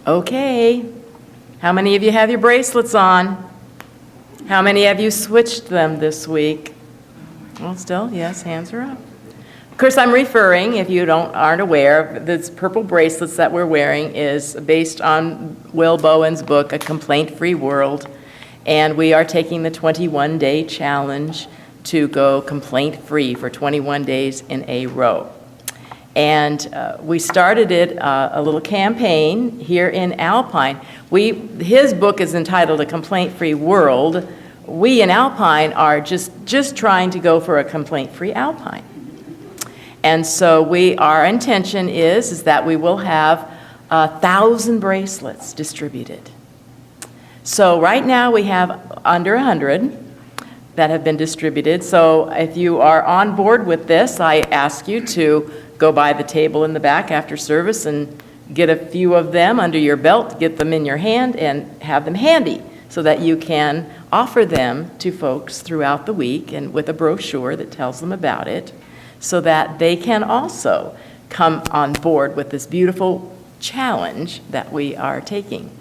Okay. How many of you have your bracelets on? How many of you switched them this week? Well, still, yes, hands are up. Of course, I'm referring, if you aren't aware, this purple bracelets that we're wearing is based on Will Bowen's book, A Complaint-Free World, and we are taking the 21-day challenge to go complaint-free for 21 days in a row. And we started it, a little campaign here in Alpine. His book is entitled A Complaint-Free World. We in Alpine are just trying to go for a complaint-free Alpine. And so our intention is that we will have 1,000 bracelets distributed. So right now we have under 100 that have been distributed. So if you are on board with this, I ask you to go by the table in the back after service and get a few of them under your belt, get them in your hand, and have them handy so that you can offer them to folks throughout the week and with a brochure that tells them about it so that they can also come on board with this beautiful challenge that we are taking.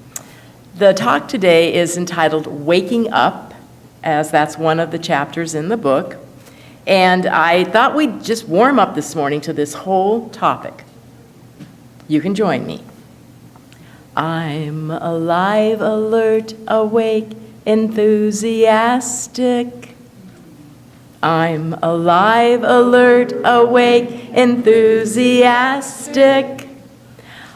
The talk today is entitled Waking Up, as that's one of the chapters in the book. And I thought we'd just warm up this morning to this whole topic. You can join me. I'm alive, alert, awake, enthusiastic. I'm alive, alert, awake, enthusiastic.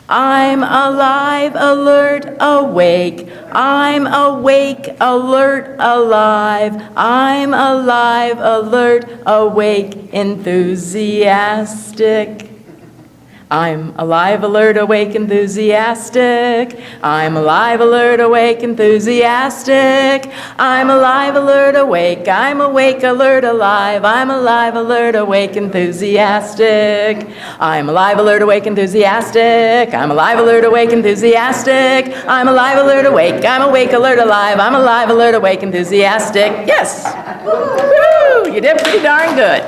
I'm alive, alert, awake. I'm awake, alert, alive. I'm alive, alert, awake, enthusiastic. I'm alive, alert, awake, enthusiastic. I'm alive, alert, awake, enthusiastic. I'm alive, alert, awake. I'm awake, alert, alive. I'm alive, alert, awake, enthusiastic. I'm alive, alert, awake, enthusiastic. I'm alive, alert, awake, enthusiastic. I'm alive, alert, awake. I'm awake, alert, alive. I'm alive, alert, awake, enthusiastic. Yes. Woo! You did pretty darn good.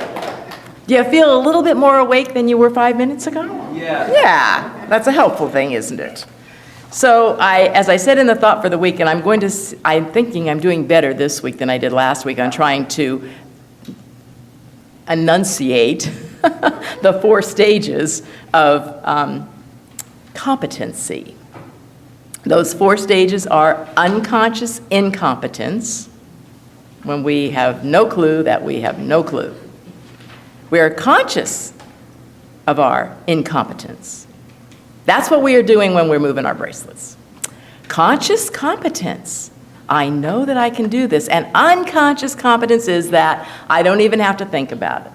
Do you feel a little bit more awake than you were 5 minutes ago? Yeah. Yeah, that's a helpful thing, isn't it? So as I said in the thought for the week, and I'm thinking I'm doing better this week than I did last week on trying to enunciate the 4 stages of competency. Those 4 stages are unconscious incompetence, when we have no clue that we have no clue. We are conscious of our incompetence. That's what we are doing when we're moving our bracelets. Conscious competence. I know that I can do this. And unconscious competence is that I don't even have to think about it.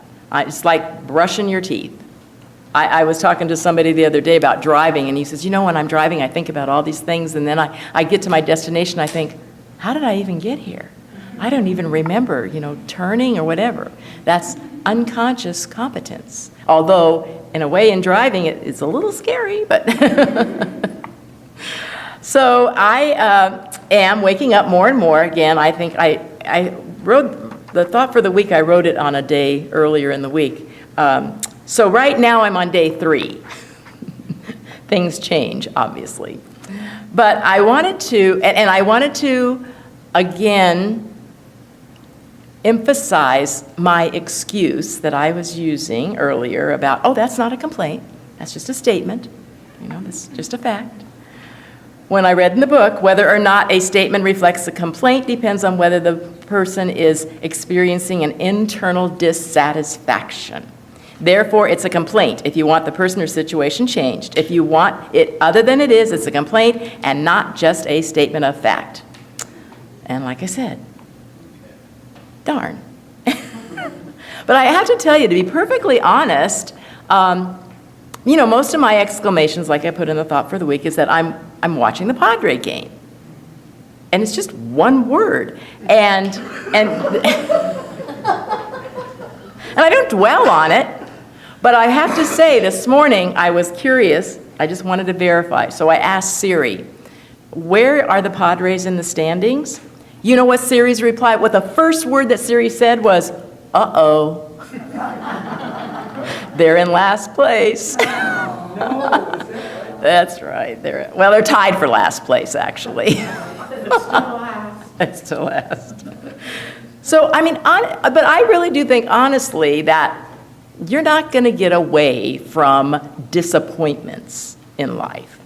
It's like brushing your teeth. I was talking to somebody the other day about driving, and he says, when I'm driving, I think about all these things, and then I get to my destination, I think, how did I even get here? I don't even remember, turning or whatever. That's unconscious competence. Although, in a way, in driving, it's a little scary, but. So I am waking up more and more. Again, I think I wrote the thought for the week, I wrote it on a day earlier in the week. So right now I'm on day 3. Things change, obviously. But I wanted to, and I wanted to, again, emphasize my excuse that I was using earlier about, that's not a complaint, that's just a statement, that's just a fact. When I read in the book, whether or not a statement reflects a complaint depends on whether the person is experiencing an internal dissatisfaction. Therefore, it's a complaint if you want the person or situation changed. If you want it other than it is, it's a complaint and not just a statement of fact. And like I said, darn. But I have to tell you, to be perfectly honest, most of my exclamations, like I put in the thought for the week, is that I'm watching the Padre game. And it's just one word. And I don't dwell on it, but I have to say, this morning I was curious. I just wanted to verify. So I asked Siri, where are the Padres in the standings? You know what Siri's reply? What the first word that Siri said was, uh-oh. They're in last place. That's right. They're tied for last place, actually. It's still last. So, I mean, but I really do think, honestly, that you're not going to get away from disappointments in life.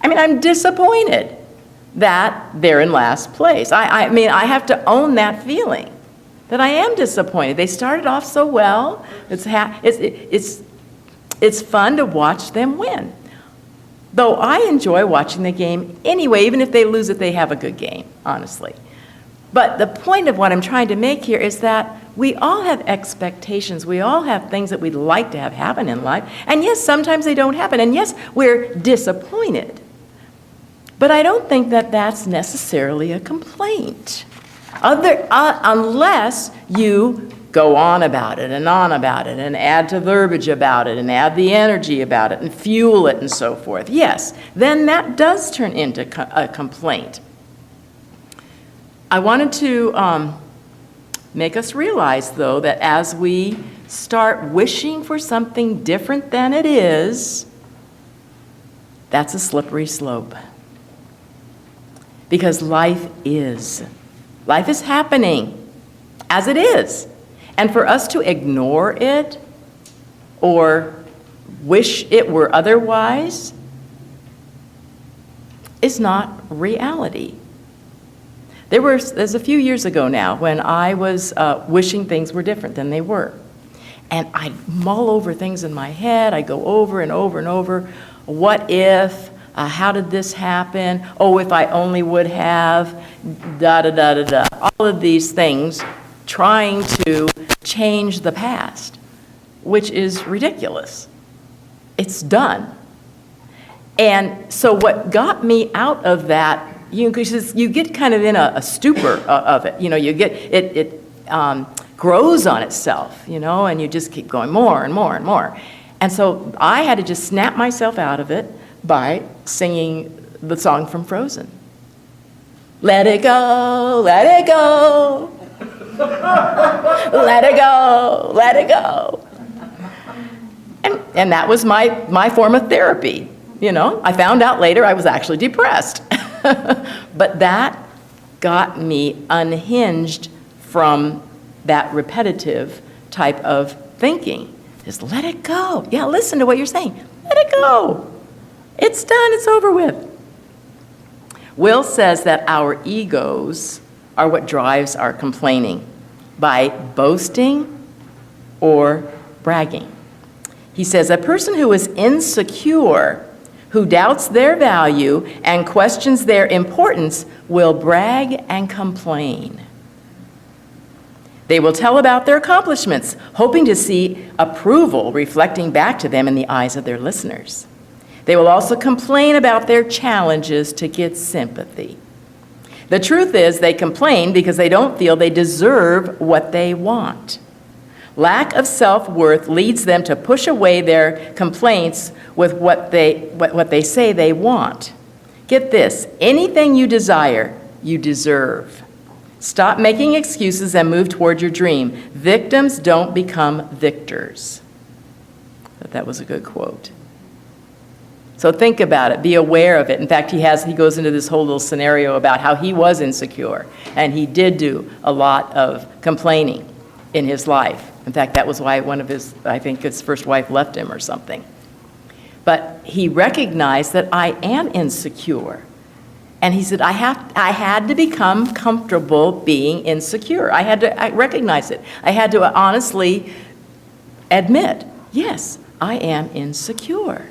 I mean, I'm disappointed that they're in last place. I mean, I have to own that feeling, that I am disappointed. They started off so well. It's fun to watch them win. Though I enjoy watching the game anyway, even if they lose it, they have a good game, honestly. But the point of what I'm trying to make here is that we all have expectations. We all have things that we'd like to have happen in life. And yes, sometimes they don't happen. And yes, we're disappointed. But I don't think that that's necessarily a complaint. Unless you go on about it and on about it and add to verbiage about it and add the energy about it and fuel it and so forth. Yes, then that does turn into a complaint. I wanted to make us realize, though, that as we start wishing for something different than it is, that's a slippery slope. Because life is happening as it is. And for us to ignore it or wish it were otherwise is not reality. There's a few years ago now when I was wishing things were different than they were. And I'd mull over things in my head. I'd go over and over and over. What if? How did this happen? Oh, if I only would have, da-da-da-da-da. All of these things trying to change the past, which is ridiculous. It's done. And so what got me out of that, because you get kind of in a stupor of it. You get, it grows on itself, and you just keep going more and more and more. And so I had to just snap myself out of it by singing the song from Frozen. Let it go, let it go. Let it go, let it go. And that was my form of therapy. I found out later I was actually depressed. But that got me unhinged from that repetitive type of thinking. Just let it go. Yeah, listen to what you're saying. Let it go. It's done, it's over with. Will says that our egos are what drives our complaining by boasting or bragging. He says a person who is insecure, who doubts their value and questions their importance, will brag and complain. They will tell about their accomplishments, hoping to see approval reflecting back to them in the eyes of their listeners. They will also complain about their challenges to get sympathy. The truth is, they complain because they don't feel they deserve what they want. Lack of self-worth leads them to push away their complaints with what they say they want. Get this, anything you desire, you deserve. Stop making excuses and move toward your dream. Victims don't become victors. But that was a good quote. So think about it, be aware of it. In fact, he goes into this whole little scenario about how he was insecure, and he did do a lot of complaining in his life. In fact, that was why his first wife left him or something. But he recognized that I am insecure. And he said, I had to become comfortable being insecure. I recognized it. I had to honestly admit, yes, I am insecure.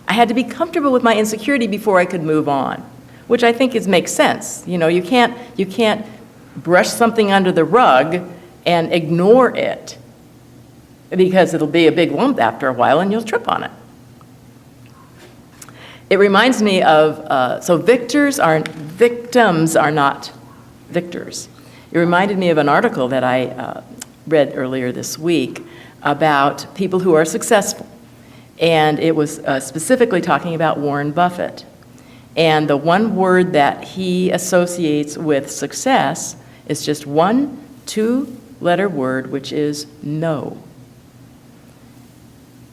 I had to be comfortable with my insecurity before I could move on, which I think makes sense. You can't brush something under the rug and ignore it, because it'll be a big lump after a while and you'll trip on it. It reminds me of, victims are not victors. It reminded me of an article that I read earlier this week about people who are successful. And it was specifically talking about Warren Buffett. And the one word that he associates with success is just one 2-letter word, which is no.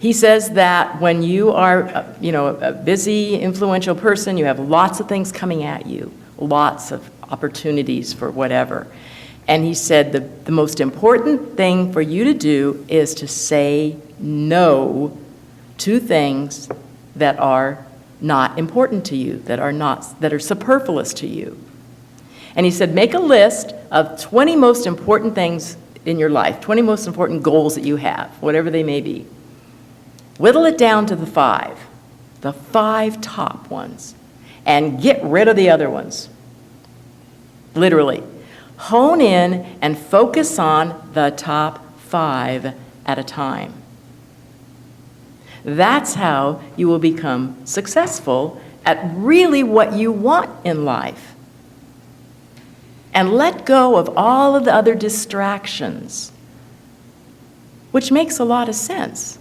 He says that when you are, a busy, influential person, you have lots of things coming at you, lots of opportunities for whatever. And he said the most important thing for you to do is to say no to things that are not important to you, that are superfluous to you. And he said, make a list of 20 most important things in your life, 20 most important goals that you have, whatever they may be. Whittle it down to the five top ones, and get rid of the other ones. Literally. Hone in and focus on the top 5 at a time. That's how you will become successful at really what you want in life. And let go of all of the other distractions, which makes a lot of sense.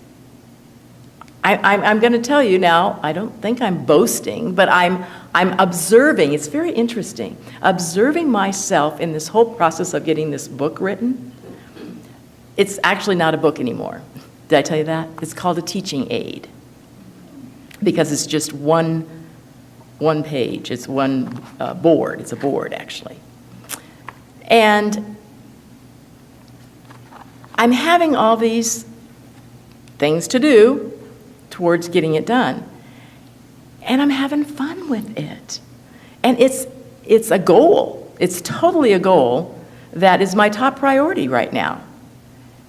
I'm going to tell you now, I don't think I'm boasting, but I'm observing. It's very interesting. Observing myself in this whole process of getting this book written. It's actually not a book anymore. Did I tell you that? It's called a teaching aid because it's just one page. It's one board. It's a board, actually. And I'm having all these things to do towards getting it done. And I'm having fun with it. And it's a goal. It's totally a goal that is my top priority right now.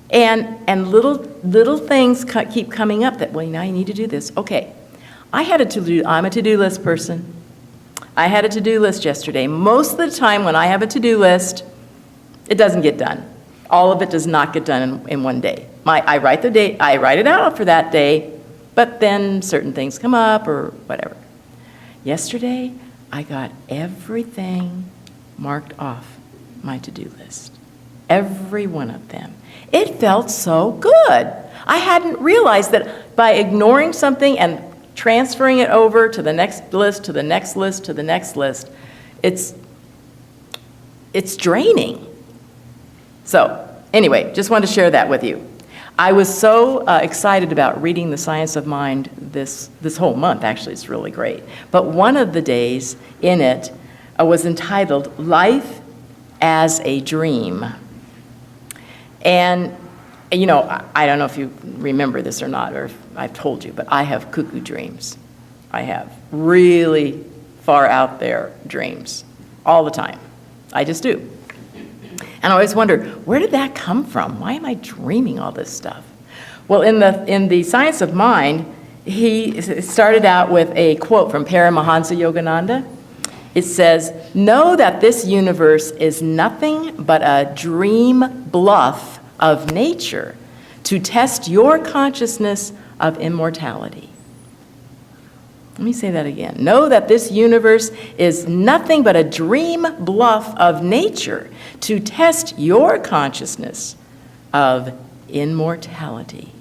And little things keep coming up that, well, now you need to do this. Okay, I'm a to-do list person. I had a to-do list yesterday. Most of the time when I have a to-do list, it doesn't get done. All of it does not get done in one day. I write the date, I write it out for that day, but then certain things come up or whatever. Yesterday, I got everything marked off my to-do list. Every one of them. It felt so good. I hadn't realized that by ignoring something and transferring it over to the next list, to the next list, to the next list, it's draining. So, anyway, just wanted to share that with you. I was so excited about reading The Science of Mind this whole month. Actually, it's really great. But one of the days in it was entitled Life as a Dream. And, I don't know if you remember this or not, or if I've told you, but I have cuckoo dreams. I have really far out there dreams all the time. I just do. And I always wonder, where did that come from? Why am I dreaming all this stuff? Well, in the Science of Mind, he started out with a quote from Paramahansa Yogananda. It says, know that this universe is nothing but a dream bluff of nature to test your consciousness of immortality. Let me say that again. Know that this universe is nothing but a dream bluff of nature to test your consciousness of immortality.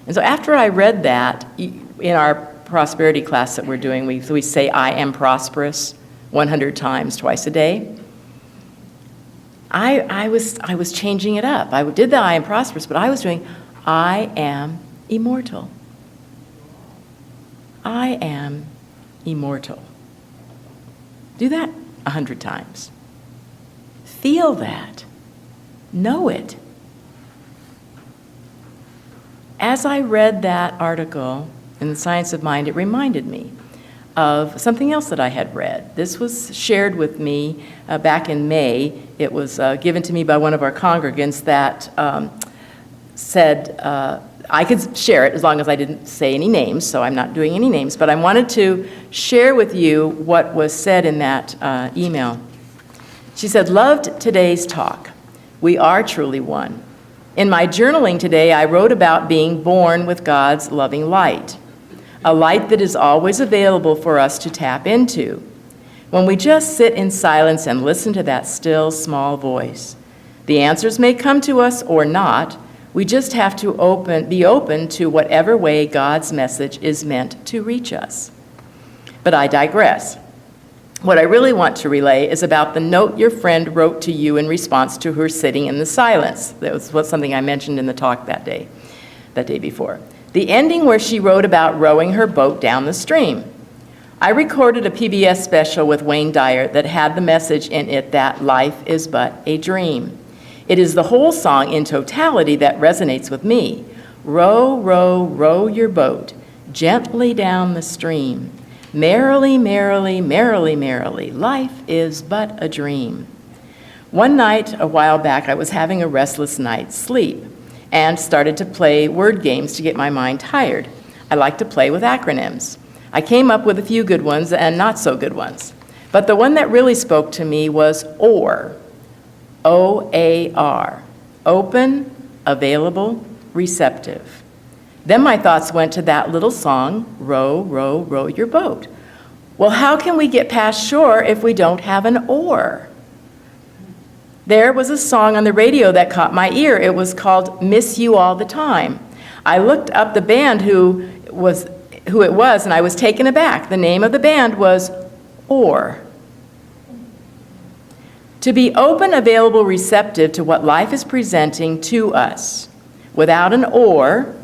And so after I read that, in our prosperity class that we're doing, we say, I am prosperous 100 times twice a day. I was changing it up. I did the I am prosperous, but I was doing, I am immortal. I am immortal. Do that 100 times. Feel that. Know it. As I read that article in The Science of Mind, it reminded me of something else that I had read. This was shared with me back in May. It was given to me by one of our congregants that said, I could share it as long as I didn't say any names, so I'm not doing any names, but I wanted to share with you what was said in that email. She said, loved today's talk. We are truly one. In my journaling today, I wrote about being born with God's loving light, a light that is always available for us to tap into. When we just sit in silence and listen to that still, small voice, the answers may come to us or not. We just have to be open to whatever way God's message is meant to reach us. But I digress. What I really want to relay is about the note your friend wrote to you in response to her sitting in the silence. That was something I mentioned in the talk that day. that day before. The ending where she wrote about rowing her boat down the stream. I recorded a PBS special with Wayne Dyer that had the message in it that life is but a dream. It is the whole song in totality that resonates with me. Row, row, row your boat gently down the stream. Merrily, merrily, merrily, merrily, life is but a dream. One night, a while back, I was having a restless night's sleep and started to play word games to get my mind tired. I like to play with acronyms. I came up with a few good ones and not so good ones. But the one that really spoke to me was OAR, O-A-R, open, available, receptive. Then my thoughts went to that little song, Row, Row, Row Your Boat. Well, how can we get past shore if we don't have an oar? There was a song on the radio that caught my ear. It was called Miss You All the Time. I looked up the band who it was, and I was taken aback. The name of the band was OAR. To be open, available, receptive to what life is presenting to us. Without an oar,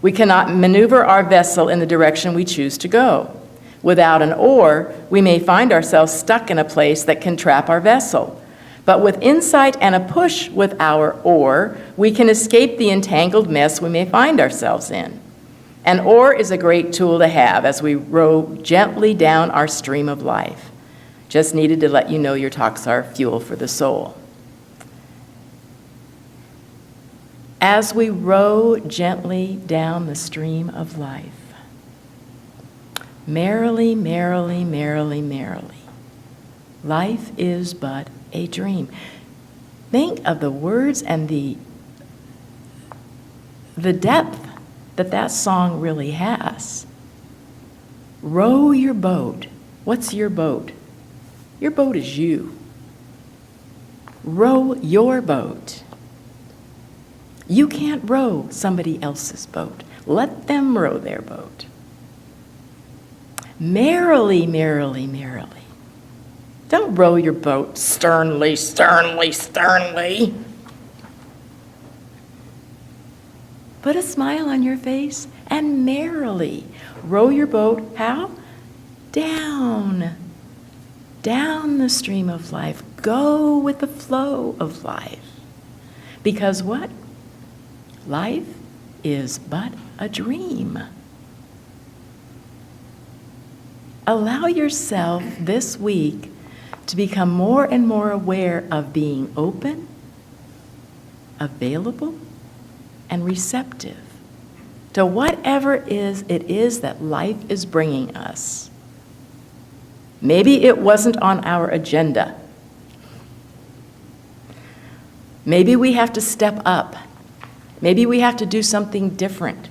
we cannot maneuver our vessel in the direction we choose to go. Without an oar, we may find ourselves stuck in a place that can trap our vessel. But with insight and a push with our oar, we can escape the entangled mess we may find ourselves in. An oar is a great tool to have as we row gently down our stream of life. Just needed to let you know your talks are fuel for the soul. As we row gently down the stream of life, merrily, merrily, merrily, merrily, life is but a dream. Think of the words and the depth that song really has. Row your boat. What's your boat? Your boat is you. Row your boat. You can't row somebody else's boat. Let them row their boat. Merrily, merrily, merrily. Don't row your boat sternly, sternly, sternly. Put a smile on your face and merrily row your boat, how? Down the stream of life. Go with the flow of life. Because what? Life is but a dream. Allow yourself this week to become more and more aware of being open, available, and receptive to whatever it is that life is bringing us. Maybe it wasn't on our agenda. Maybe we have to step up. Maybe we have to do something different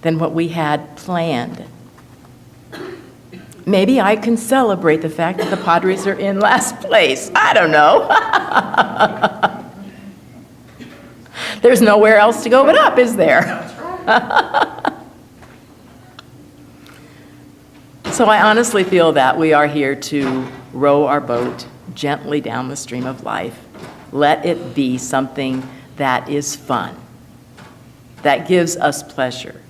than what we had planned. Maybe I can celebrate the fact that the Padres are in last place. I don't know. There's nowhere else to go but up, is there? So I honestly feel that we are here to row our boat gently down the stream of life. Let it be something that is fun, that gives us pleasure,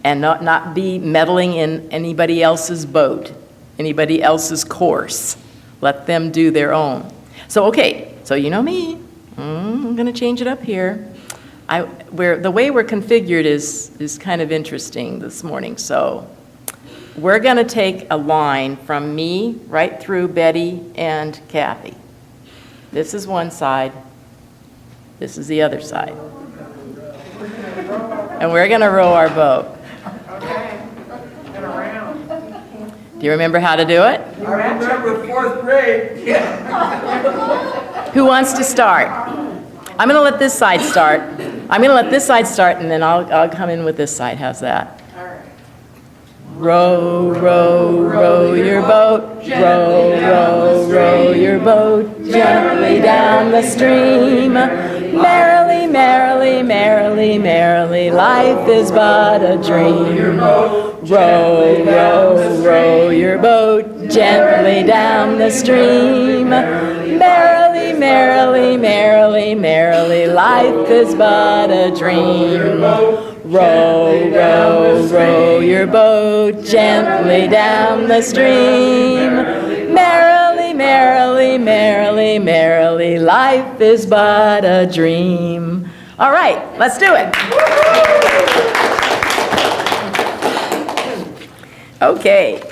and not be meddling in anybody else's boat, anybody else's course. Let them do their own. So, okay, so you know me. I'm going to change it up here. The way we're configured is kind of interesting this morning. So we're going to take a line from me right through Betty and Kathy. This is one side. This is the other side. And we're going to row our boat. Do you remember how to do it? I remember 4th grade. Who wants to start? I'm going to let this side start. And then I'll come in with this side. How's that? All right. Row, row, row your boat. Row, row, row your boat gently down the stream. Merrily, merrily, merrily, merrily, life is but a dream. Row, row, row your boat gently down the stream. Merrily, merrily, merrily, merrily, life is but a dream. Row, row, row your boat gently down the stream. Merrily, merrily, merrily, merrily, life is but a dream. All right, let's do it. Okay.